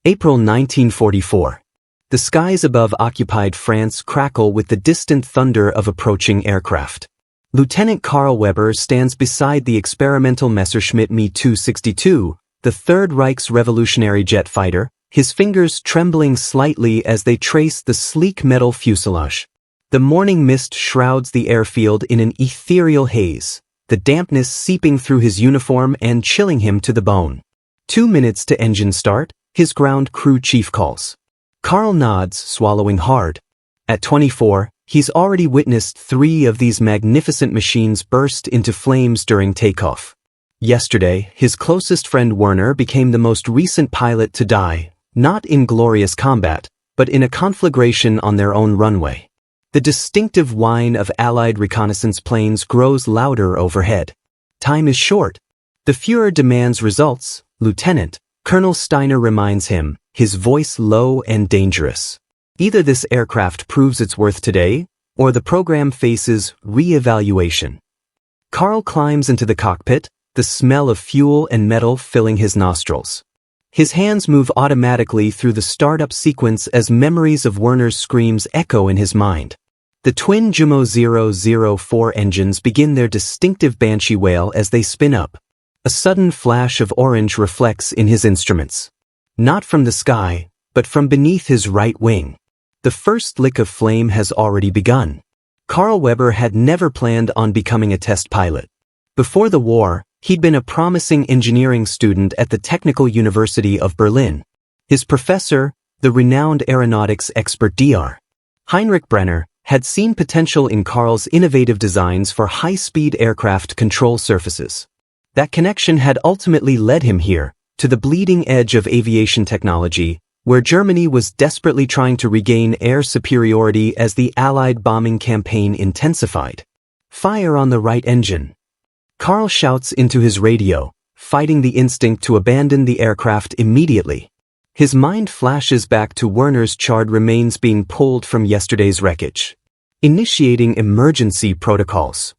April 1944. The skies above occupied France crackle with the distant thunder of approaching aircraft. Lieutenant Karl Weber stands beside the experimental Messerschmitt Me 262, the Third Reich's revolutionary jet fighter, his fingers trembling slightly as they trace the sleek metal fuselage. The morning mist shrouds the airfield in an ethereal haze, the dampness seeping through his uniform and chilling him to the bone. 2 minutes to engine start, his ground crew chief calls. Karl nods, swallowing hard. At 24, he's already witnessed 3 of these magnificent machines burst into flames during takeoff. Yesterday, his closest friend Werner became the most recent pilot to die, not in glorious combat, but in a conflagration on their own runway. The distinctive whine of Allied reconnaissance planes grows louder overhead. Time is short. The Führer demands results, Lieutenant, Colonel Steiner reminds him, his voice low and dangerous. Either this aircraft proves its worth today, or the program faces re-evaluation. Karl climbs into the cockpit, the smell of fuel and metal filling his nostrils. His hands move automatically through the startup sequence as memories of Werner's screams echo in his mind. The twin Jumo 004 engines begin their distinctive banshee wail as they spin up. A sudden flash of orange reflects in his instruments. Not from the sky, but from beneath his right wing. The first lick of flame has already begun. Karl Weber had never planned on becoming a test pilot. Before the war, he'd been a promising engineering student at the Technical University of Berlin. His professor, the renowned aeronautics expert Dr. Heinrich Brenner, had seen potential in Karl's innovative designs for high-speed aircraft control surfaces. That connection had ultimately led him here, to the bleeding edge of aviation technology, where Germany was desperately trying to regain air superiority as the Allied bombing campaign intensified. Fire on the right engine. Karl shouts into his radio, fighting the instinct to abandon the aircraft immediately. His mind flashes back to Werner's charred remains being pulled from yesterday's wreckage. Initiating emergency protocols.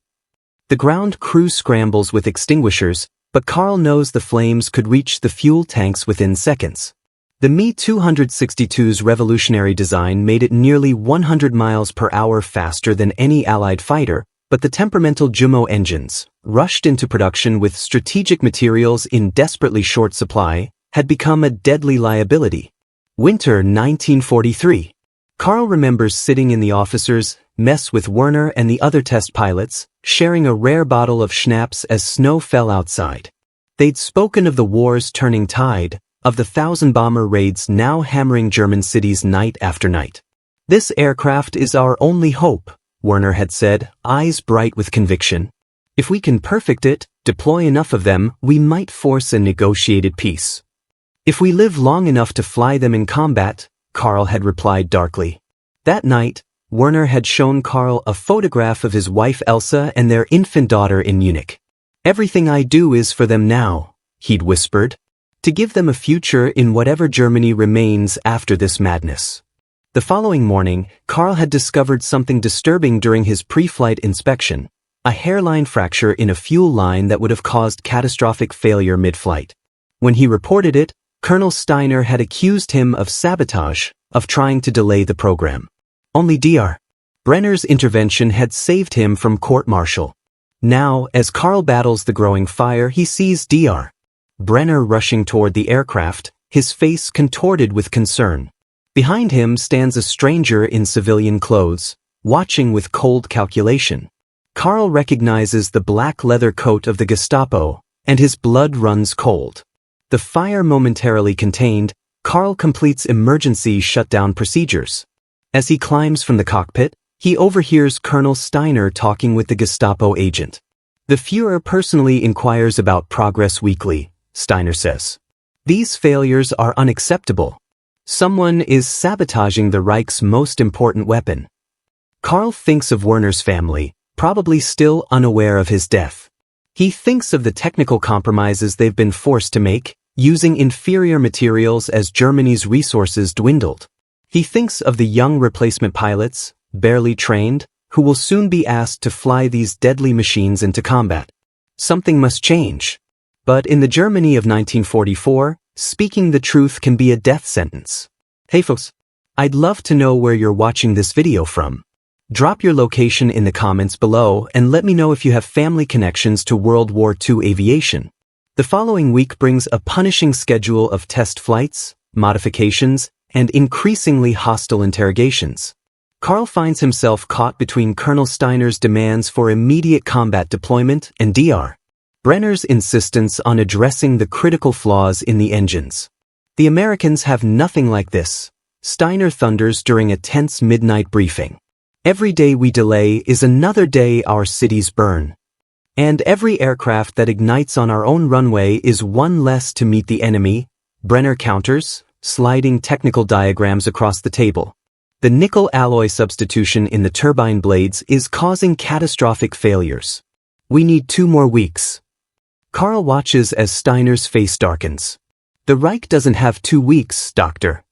The ground crew scrambles with extinguishers, but Karl knows the flames could reach the fuel tanks within seconds. The Me 262's revolutionary design made it nearly 100 miles per hour faster than any Allied fighter, but the temperamental Jumo engines, rushed into production with strategic materials in desperately short supply, had become a deadly liability. Winter 1943. Karl remembers sitting in the officers' mess with Werner and the other test pilots, sharing a rare bottle of schnapps as snow fell outside. They'd spoken of the war's turning tide, of the 1,000-bomber raids now hammering German cities night after night. "This aircraft is our only hope," Werner had said, eyes bright with conviction. "If we can perfect it, deploy enough of them, we might force a negotiated peace. If we live long enough to fly them in combat," Karl had replied darkly. That night, Werner had shown Karl a photograph of his wife Elsa and their infant daughter in Munich. "Everything I do is for them now," he'd whispered, "to give them a future in whatever Germany remains after this madness." The following morning, Karl had discovered something disturbing during his pre-flight inspection, a hairline fracture in a fuel line that would have caused catastrophic failure mid-flight. When he reported it, Colonel Steiner had accused him of sabotage, of trying to delay the program. Only Dr. Brenner's intervention had saved him from court-martial. Now, as Karl battles the growing fire, he sees Dr. Brenner rushing toward the aircraft, his face contorted with concern. Behind him stands a stranger in civilian clothes, watching with cold calculation. Karl recognizes the black leather coat of the Gestapo, and his blood runs cold. The fire momentarily contained, Karl completes emergency shutdown procedures. As he climbs from the cockpit, he overhears Colonel Steiner talking with the Gestapo agent. "The Führer personally inquires about progress weekly," Steiner says. "These failures are unacceptable. Someone is sabotaging the Reich's most important weapon." Karl thinks of Werner's family, probably still unaware of his death. He thinks of the technical compromises they've been forced to make, using inferior materials as Germany's resources dwindled. He thinks of the young replacement pilots, barely trained, who will soon be asked to fly these deadly machines into combat. Something must change. But in the Germany of 1944, Speaking the truth can be a death sentence. Hey folks, I'd love to know where you're watching this video from. Drop your location in the comments below and let me know if you have family connections to World War II aviation. The following week brings a punishing schedule of test flights, modifications, and increasingly hostile interrogations. Carl finds himself caught between Colonel Steiner's demands for immediate combat deployment and Dr. Brenner's insistence on addressing the critical flaws in the engines. The Americans have nothing like this, Steiner thunders during a tense midnight briefing. Every day we delay is another day our cities burn. And every aircraft that ignites on our own runway is one less to meet the enemy, Brenner counters, sliding technical diagrams across the table. The nickel alloy substitution in the turbine blades is causing catastrophic failures. We need 2 more weeks. Carl watches as Steiner's face darkens. The Reich doesn't have 2 weeks, Doctor.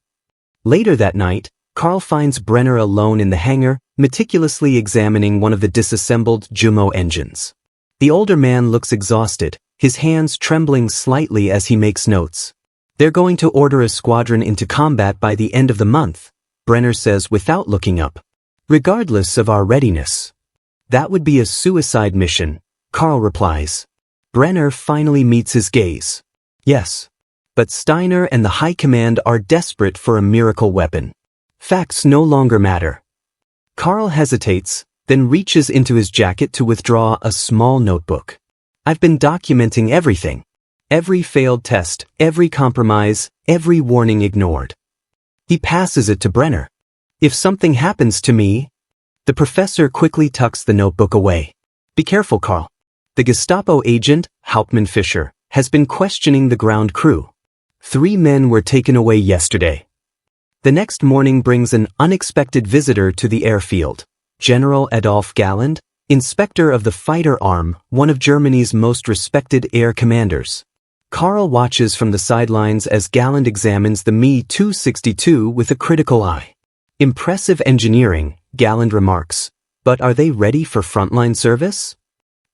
Later that night, Carl finds Brenner alone in the hangar, meticulously examining one of the disassembled Jumo engines. The older man looks exhausted, his hands trembling slightly as he makes notes. They're going to order a squadron into combat by the end of the month, Brenner says without looking up. Regardless of our readiness. That would be a suicide mission, Carl replies. Brenner finally meets his gaze. Yes. But Steiner and the High Command are desperate for a miracle weapon. Facts no longer matter. Carl hesitates, then reaches into his jacket to withdraw a small notebook. I've been documenting everything. Every failed test, every compromise, every warning ignored. He passes it to Brenner. If something happens to me... The professor quickly tucks the notebook away. Be careful, Carl. The Gestapo agent, Hauptmann Fischer, has been questioning the ground crew. 3 men were taken away yesterday. The next morning brings an unexpected visitor to the airfield. General Adolf Galland, inspector of the fighter arm, one of Germany's most respected air commanders. Carl watches from the sidelines as Galland examines the Me 262 with a critical eye. Impressive engineering, Galland remarks, but are they ready for frontline service?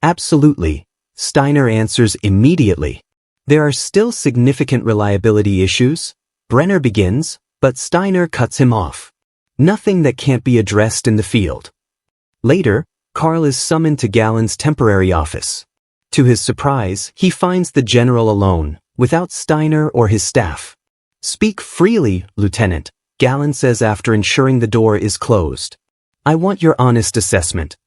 Absolutely, Steiner answers immediately. There are still significant reliability issues, Brenner begins, but Steiner cuts him off. Nothing that can't be addressed in the field. Later, Carl is summoned to Galland's temporary office. To his surprise, he finds the general alone, without Steiner or his staff. Speak freely, Lieutenant, Galland says after ensuring the door is closed. I want your honest assessment.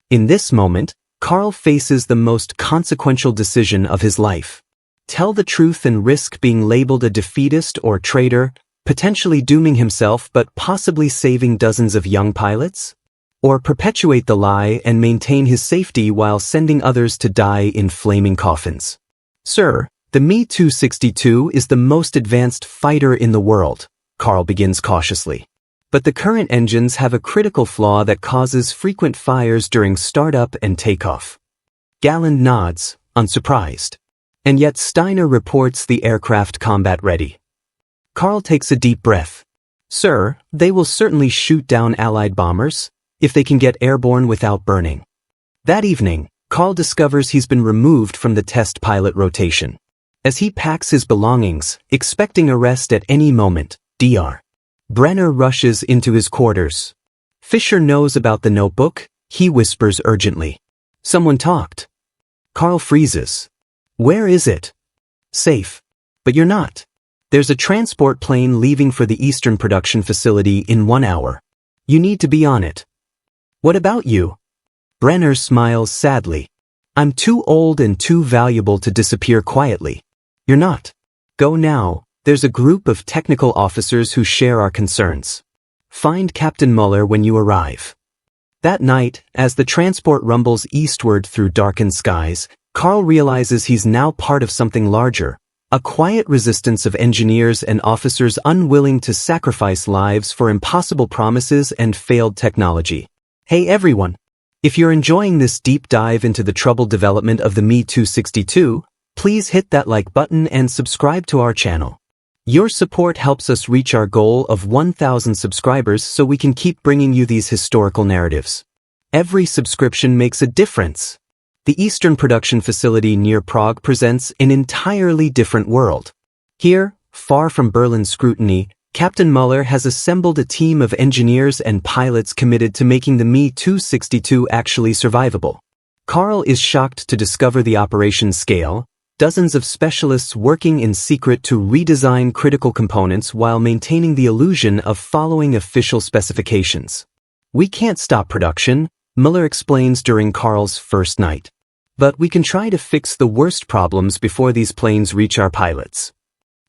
In this moment, Carl faces the most consequential decision of his life. Tell the truth and risk being labeled a defeatist or traitor, potentially dooming himself but possibly saving dozens of young pilots? Or perpetuate the lie and maintain his safety while sending others to die in flaming coffins? Sir, the Me 262 is the most advanced fighter in the world, Carl begins cautiously. But the current engines have a critical flaw that causes frequent fires during startup and takeoff. Galland nods, unsurprised. And yet Steiner reports the aircraft combat ready. Carl takes a deep breath. Sir, they will certainly shoot down Allied bombers, if they can get airborne without burning. That evening, Carl discovers he's been removed from the test pilot rotation. As he packs his belongings, expecting arrest at any moment, Dr. Brenner rushes into his quarters. Fischer knows about the notebook, he whispers urgently. Someone talked. Carl freezes. Where is it? Safe. But you're not. There's a transport plane leaving for the Eastern production facility in 1 hour. You need to be on it. What about you? Brenner smiles sadly. I'm too old and too valuable to disappear quietly. You're not. Go now. There's a group of technical officers who share our concerns. Find Captain Muller when you arrive. That night, as the transport rumbles eastward through darkened skies, Carl realizes he's now part of something larger, a quiet resistance of engineers and officers unwilling to sacrifice lives for impossible promises and failed technology. Hey everyone! If you're enjoying this deep dive into the troubled development of the Me 262, please hit that like button and subscribe to our channel. Your support helps us reach our goal of 1,000 subscribers so we can keep bringing you these historical narratives. Every subscription makes a difference. The Eastern production facility near Prague presents an entirely different world. Here, far from Berlin's scrutiny, Captain Muller has assembled a team of engineers and pilots committed to making the Me-262 actually survivable. Carl is shocked to discover the operation's scale, dozens of specialists working in secret to redesign critical components while maintaining the illusion of following official specifications. "We can't stop production," Muller explains during Carl's first night. "But we can try to fix the worst problems before these planes reach our pilots."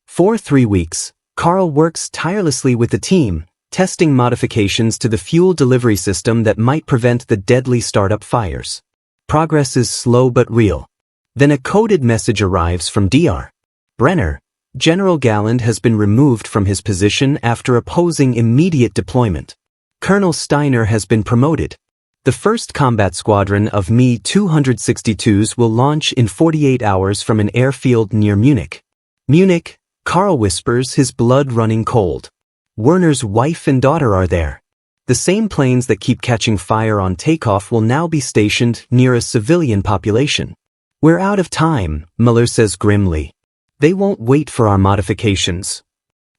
For 3 weeks, Carl works tirelessly with the team, testing modifications to the fuel delivery system that might prevent the deadly startup fires. Progress is slow but real. Then a coded message arrives from Dr. Brenner. General Galland has been removed from his position after opposing immediate deployment. Colonel Steiner has been promoted. The first combat squadron of Me-262s will launch in 48 hours from an airfield near Munich. Munich, Carl whispers, his blood running cold. Werner's wife and daughter are there. The same planes that keep catching fire on takeoff will now be stationed near a civilian population. "We're out of time," Muller says grimly. "They won't wait for our modifications."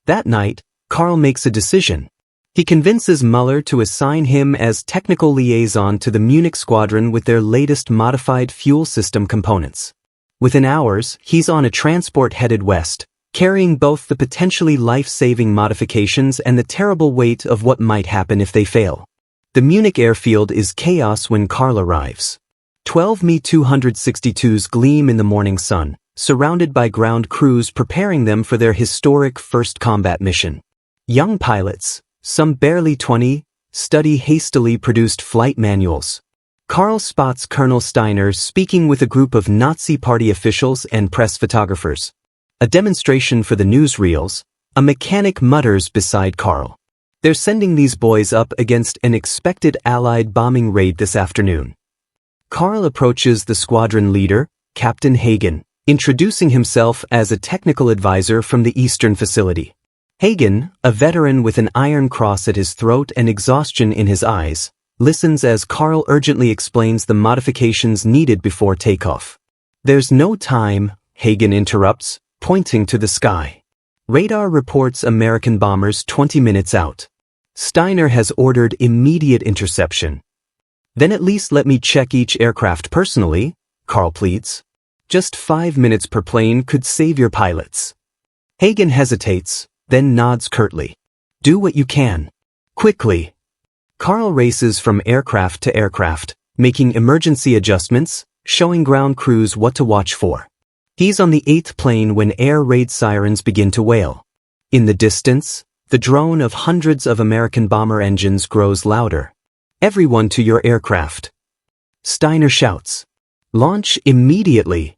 That night, Carl makes a decision. He convinces Muller to assign him as technical liaison to the Munich squadron with their latest modified fuel system components. Within hours, he's on a transport headed west, carrying both the potentially life-saving modifications and the terrible weight of what might happen if they fail. The Munich airfield is chaos when Carl arrives. 12 Me-262s gleam in the morning sun, surrounded by ground crews preparing them for their historic first combat mission. Young pilots, some barely 20, study hastily produced flight manuals. Carl spots Colonel Steiner speaking with a group of Nazi Party officials and press photographers. A demonstration for the newsreels, a mechanic mutters beside Carl. "They're sending these boys up against an expected Allied bombing raid this afternoon." Carl approaches the squadron leader, Captain Hagen, introducing himself as a technical advisor from the Eastern Facility. Hagen, a veteran with an iron cross at his throat and exhaustion in his eyes, listens as Carl urgently explains the modifications needed before takeoff. "There's no time," Hagen interrupts, pointing to the sky. "Radar reports American bombers 20 minutes out. Steiner has ordered immediate interception." "Then at least let me check each aircraft personally," Carl pleads. "Just 5 minutes per plane could save your pilots." Hagen hesitates, then nods curtly. "Do what you can. Quickly." Carl races from aircraft to aircraft, making emergency adjustments, showing ground crews what to watch for. He's on the 8th plane when air raid sirens begin to wail. In the distance, the drone of hundreds of American bomber engines grows louder. "Everyone to your aircraft." Steiner shouts. "Launch immediately."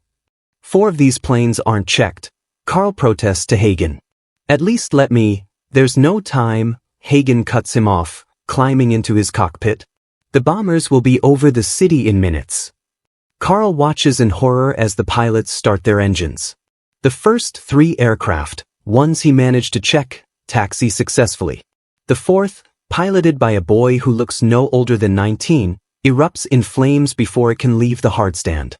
4 of these planes aren't checked. Carl protests to Hagen. "At least let me." "There's no time," Hagen cuts him off, climbing into his cockpit. "The bombers will be over the city in minutes." Carl watches in horror as the pilots start their engines. The first 3 aircraft, ones he managed to check, taxi successfully. The 4th, piloted by a boy who looks no older than 19, erupts in flames before it can leave the hardstand.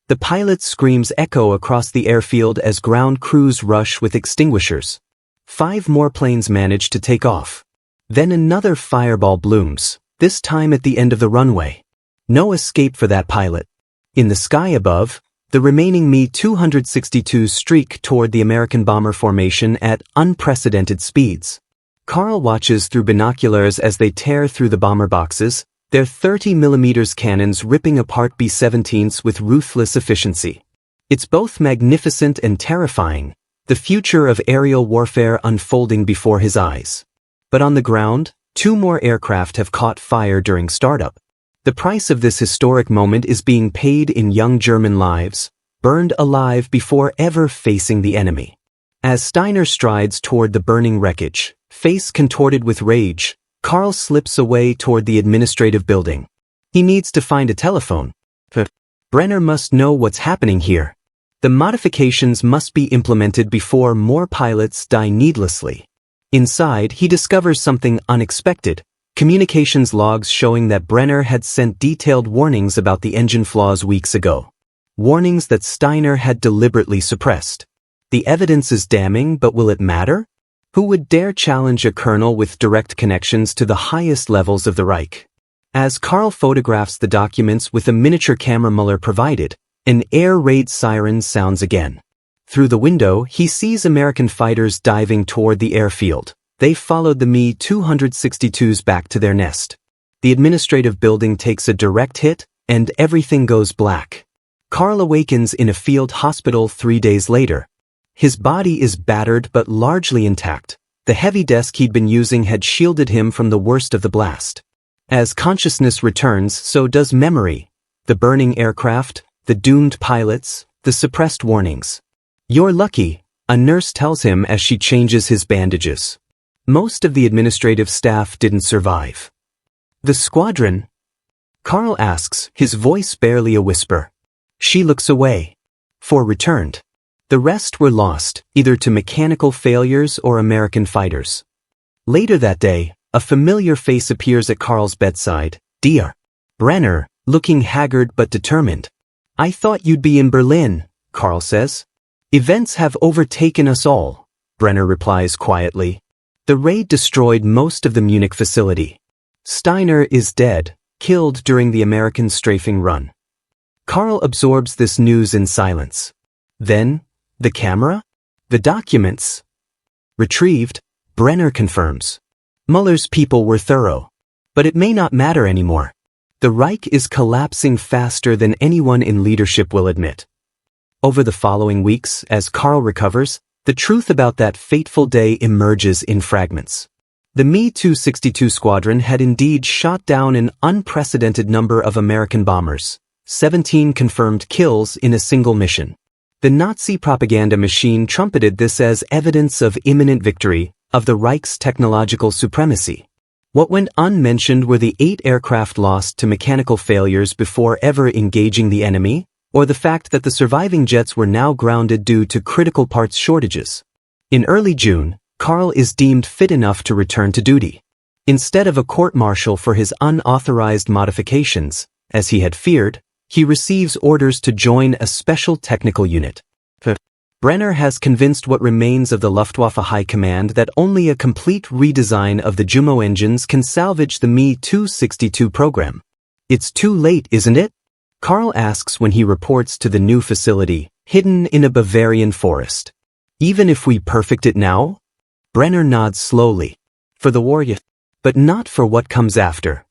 The pilot's screams echo across the airfield as ground crews rush with extinguishers. 5 more planes manage to take off. Then another fireball blooms, this time at the end of the runway. No escape for that pilot. In the sky above, the remaining Me-262s streak toward the American bomber formation at unprecedented speeds. Carl watches through binoculars as they tear through the bomber boxes, their 30mm cannons ripping apart B-17s with ruthless efficiency. It's both magnificent and terrifying, the future of aerial warfare unfolding before his eyes. But on the ground, 2 more aircraft have caught fire during startup. The price of this historic moment is being paid in young German lives, burned alive before ever facing the enemy. As Steiner strides toward the burning wreckage, face contorted with rage, Carl slips away toward the administrative building. He needs to find a telephone. Brenner must know what's happening here. The modifications must be implemented before more pilots die needlessly. Inside, he discovers something unexpected. Communications logs showing that Brenner had sent detailed warnings about the engine flaws weeks ago. Warnings that Steiner had deliberately suppressed. The evidence is damning, but will it matter? Who would dare challenge a colonel with direct connections to the highest levels of the Reich? As Karl photographs the documents with a miniature camera Mueller provided, an air raid siren sounds again. Through the window, he sees American fighters diving toward the airfield. They followed the Me-262s back to their nest. The administrative building takes a direct hit, and everything goes black. Karl awakens in a field hospital 3 days later. His body is battered but largely intact. The heavy desk he'd been using had shielded him from the worst of the blast. As consciousness returns, so does memory. The burning aircraft, the doomed pilots, the suppressed warnings. "You're lucky," a nurse tells him as she changes his bandages. Most of the administrative staff didn't survive. "The squadron?" Karl asks, his voice barely a whisper. She looks away. "4 returned. The rest were lost, either to mechanical failures or American fighters." Later that day, a familiar face appears at Karl's bedside. "Dear Brenner," looking haggard but determined. "I thought you'd be in Berlin," Karl says. "Events have overtaken us all," Brenner replies quietly. "The raid destroyed most of the Munich facility. Steiner is dead, killed during the American strafing run." Karl absorbs this news in silence. Then, the camera? The documents? Retrieved, Brenner confirms. Mueller's people were thorough. But it may not matter anymore. The Reich is collapsing faster than anyone in leadership will admit. Over the following weeks, as Karl recovers, the truth about that fateful day emerges in fragments. The Me-262 squadron had indeed shot down an unprecedented number of American bombers, 17 confirmed kills in a single mission. The Nazi propaganda machine trumpeted this as evidence of imminent victory, of the Reich's technological supremacy. What went unmentioned were the 8 aircraft lost to mechanical failures before ever engaging the enemy, or the fact that the surviving jets were now grounded due to critical parts shortages. In early June, Karl is deemed fit enough to return to duty. Instead of a court-martial for his unauthorized modifications, as he had feared, he receives orders to join a special technical unit. Brenner has convinced what remains of the Luftwaffe High Command that only a complete redesign of the Jumo engines can salvage the Me-262 program. "It's too late, isn't it?" Karl asks when he reports to the new facility, hidden in a Bavarian forest. "Even if we perfect it now?" Brenner nods slowly. "For the war, yes, but not for what comes after."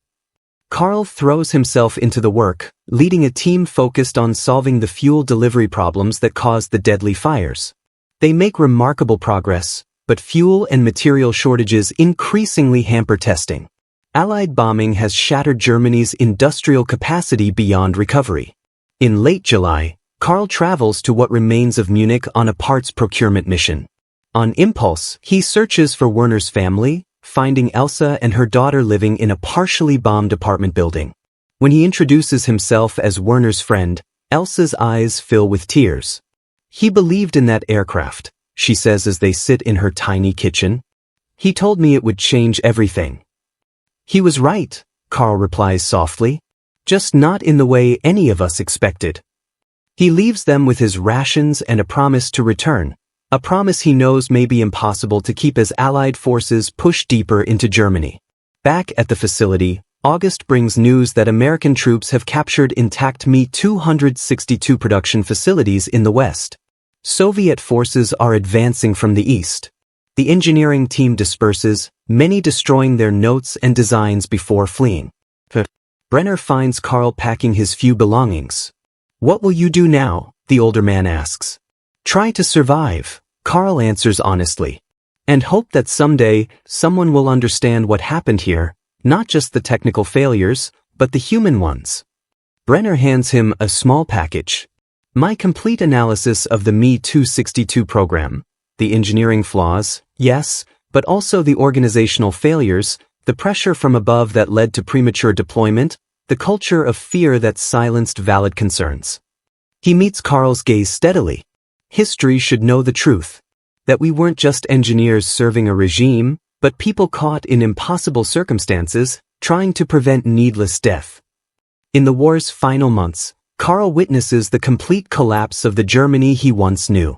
Karl throws himself into the work, leading a team focused on solving the fuel delivery problems that caused the deadly fires. They make remarkable progress, but fuel and material shortages increasingly hamper testing. Allied bombing has shattered Germany's industrial capacity beyond recovery. In late July, Karl travels to what remains of Munich on a parts procurement mission. On impulse, he searches for Werner's family, finding Elsa and her daughter living in a partially bombed apartment building. When he introduces himself as Werner's friend, Elsa's eyes fill with tears. "He believed in that aircraft," she says as they sit in her tiny kitchen. "He told me it would change everything." "He was right," Karl replies softly. "Just not in the way any of us expected." He leaves them with his rations and a promise to return. A promise he knows may be impossible to keep as Allied forces push deeper into Germany. Back at the facility, August brings news that American troops have captured intact Me-262 production facilities in the West. Soviet forces are advancing from the east. The engineering team disperses, many destroying their notes and designs before fleeing. Brenner finds Karl packing his few belongings. "What will you do now?" the older man asks. "Try to survive," Karl answers honestly. "And hope that someday, someone will understand what happened here, not just the technical failures, but the human ones." Brenner hands him a small package. "My complete analysis of the Me-262 program. The engineering flaws, yes, but also the organizational failures, the pressure from above that led to premature deployment, the culture of fear that silenced valid concerns." He meets Karl's gaze steadily. "History should know the truth. That we weren't just engineers serving a regime, but people caught in impossible circumstances, trying to prevent needless death." In the war's final months, Karl witnesses the complete collapse of the Germany he once knew.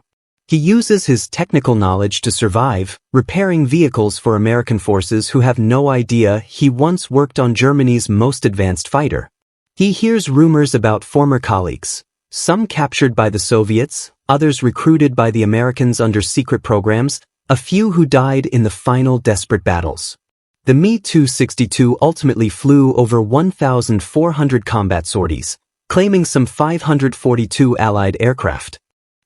He uses his technical knowledge to survive, repairing vehicles for American forces who have no idea he once worked on Germany's most advanced fighter. He hears rumors about former colleagues, some captured by the Soviets, others recruited by the Americans under secret programs, a few who died in the final desperate battles. The Me-262 ultimately flew over 1,400 combat sorties, claiming some 542 Allied aircraft.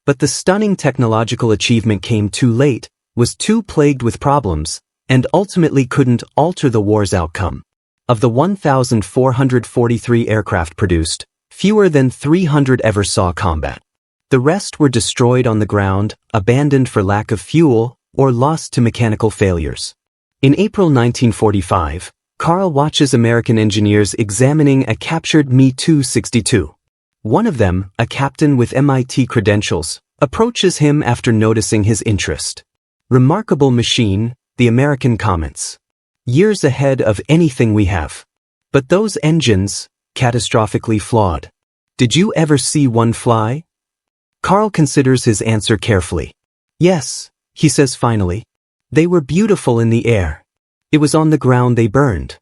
But the stunning technological achievement came too late, was too plagued with problems, and ultimately couldn't alter the war's outcome. Of the 1,443 aircraft produced, fewer than 300 ever saw combat. The rest were destroyed on the ground, abandoned for lack of fuel, or lost to mechanical failures. In April 1945, Carl watches American engineers examining a captured Me-262. One of them, a captain with MIT credentials, approaches him after noticing his interest. "Remarkable machine," the American comments. "Years ahead of anything we have. But those engines, catastrophically flawed. Did you ever see one fly?" Carl considers his answer carefully. "Yes," he says finally. "They were beautiful in the air. It was on the ground they burned."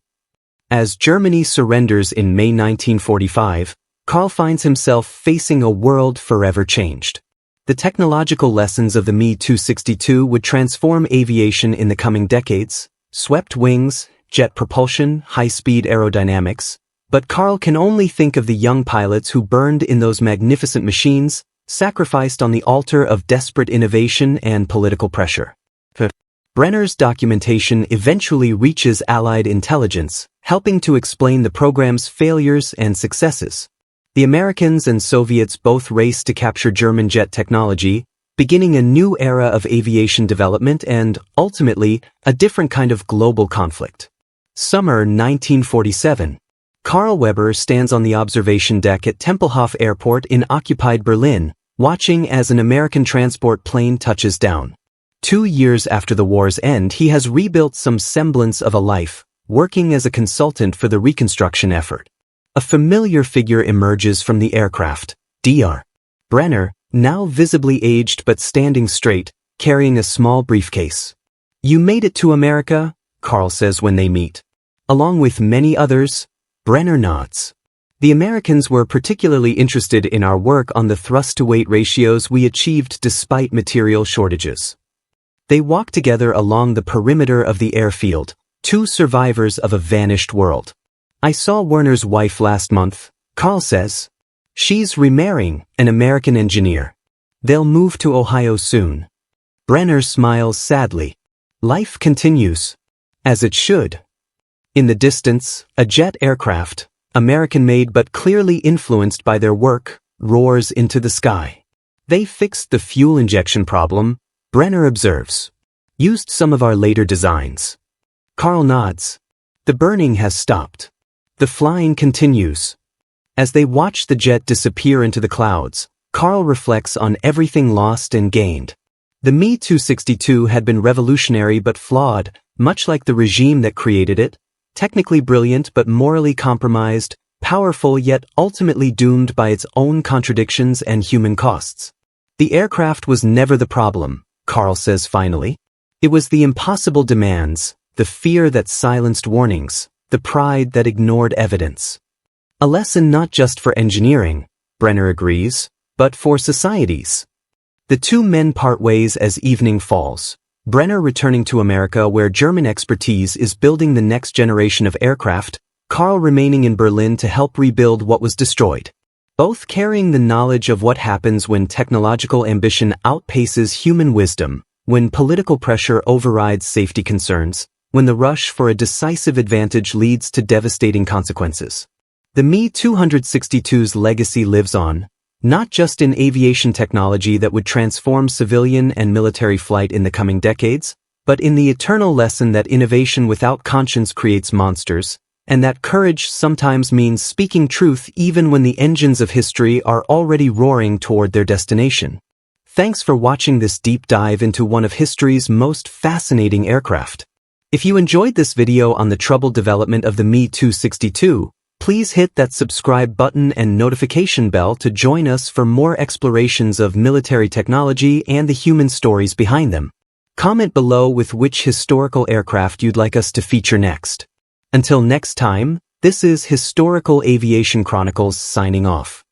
As Germany surrenders in May 1945, Carl finds himself facing a world forever changed. The technological lessons of the Me-262 would transform aviation in the coming decades: swept wings, jet propulsion, high-speed aerodynamics. But Carl can only think of the young pilots who burned in those magnificent machines, sacrificed on the altar of desperate innovation and political pressure. Brenner's documentation eventually reaches Allied intelligence, helping to explain the program's failures and successes. The Americans and Soviets both raced to capture German jet technology, beginning a new era of aviation development and, ultimately, a different kind of global conflict. Summer 1947. Carl Weber stands on the observation deck at Tempelhof Airport in occupied Berlin, watching as an American transport plane touches down. 2 years after the war's end, he has rebuilt some semblance of a life, working as a consultant for the reconstruction effort. A familiar figure emerges from the aircraft, Dr. Brenner, now visibly aged but standing straight, carrying a small briefcase. "You made it to America," Carl says when they meet. "Along with many others." Brenner nods. "The Americans were particularly interested in our work on the thrust-to-weight ratios we achieved despite material shortages." They walk together along the perimeter of the airfield, two survivors of a vanished world. "I saw Werner's wife last month," Carl says. "She's remarrying an American engineer. They'll move to Ohio soon." Brenner smiles sadly. Life continues. As it should. In the distance, a jet aircraft, American-made but clearly influenced by their work, roars into the sky. "They fixed the fuel injection problem," Brenner observes. "Used some of our later designs." Carl nods. The burning has stopped. The flying continues. As they watch the jet disappear into the clouds, Carl reflects on everything lost and gained. The Me-262 had been revolutionary but flawed, much like the regime that created it, technically brilliant but morally compromised, powerful yet ultimately doomed by its own contradictions and human costs. The aircraft was never the problem, Carl says finally. It was the impossible demands, the fear that silenced warnings, the pride that ignored evidence. A lesson not just for engineering, Brenner agrees, but for societies. The two men part ways as evening falls, Brenner returning to America where German expertise is building the next generation of aircraft, Carl remaining in Berlin to help rebuild what was destroyed. Both carrying the knowledge of what happens when technological ambition outpaces human wisdom, when political pressure overrides safety concerns, when the rush for a decisive advantage leads to devastating consequences. The Me-262's legacy lives on, not just in aviation technology that would transform civilian and military flight in the coming decades, but in the eternal lesson that innovation without conscience creates monsters, and that courage sometimes means speaking truth even when the engines of history are already roaring toward their destination. Thanks for watching this deep dive into one of history's most fascinating aircraft. If you enjoyed this video on the troubled development of the Me-262, Please hit that subscribe button and notification bell to join us for more explorations of military technology and the human stories behind them. Comment below with which historical aircraft you'd like us to feature next. Until next time, this is Historical Aviation Chronicles signing off.